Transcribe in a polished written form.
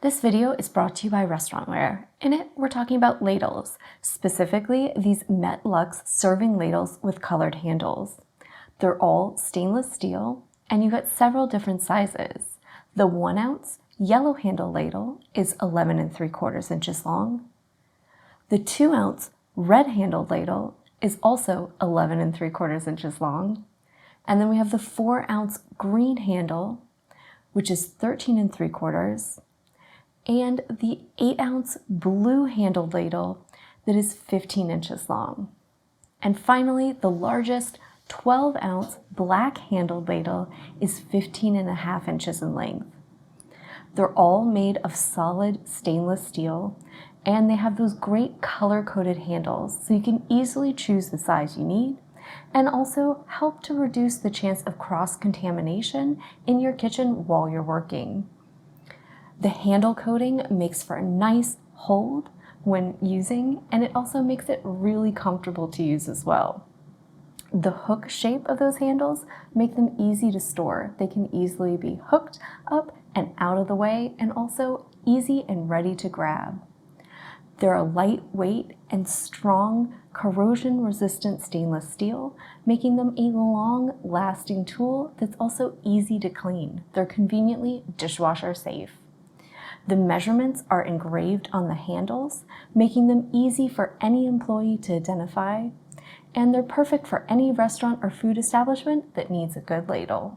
This video is brought to you by Restaurantware. In it, we're talking about ladles, specifically these Met Lux serving ladles with colored handles. They're all stainless steel, and you get several different sizes. The 1 ounce yellow handle ladle is 11 3/4 inches long. The 2 ounce red handled ladle is also 11 3/4 inches long. And then we have the 4 ounce green handle, which is 13 3/4, and the 8 ounce blue handled ladle that is 15 inches long. And finally, the largest 12 ounce black handled ladle is 15.5 inches in length. They're all made of solid stainless steel, and they have those great color-coded handles, so you can easily choose the size you need, and also help to reduce the chance of cross-contamination in your kitchen while you're working. The handle coating makes for a nice hold when using, and it also makes it really comfortable to use as well. The hook shape of those handles make them easy to store. They can easily be hooked up and out of the way, and also easy and ready to grab. They're a lightweight and strong, corrosion-resistant stainless steel, making them a long-lasting tool that's also easy to clean. They're conveniently dishwasher safe. The measurements are engraved on the handles, making them easy for any employee to identify, and they're perfect for any restaurant or food establishment that needs a good ladle.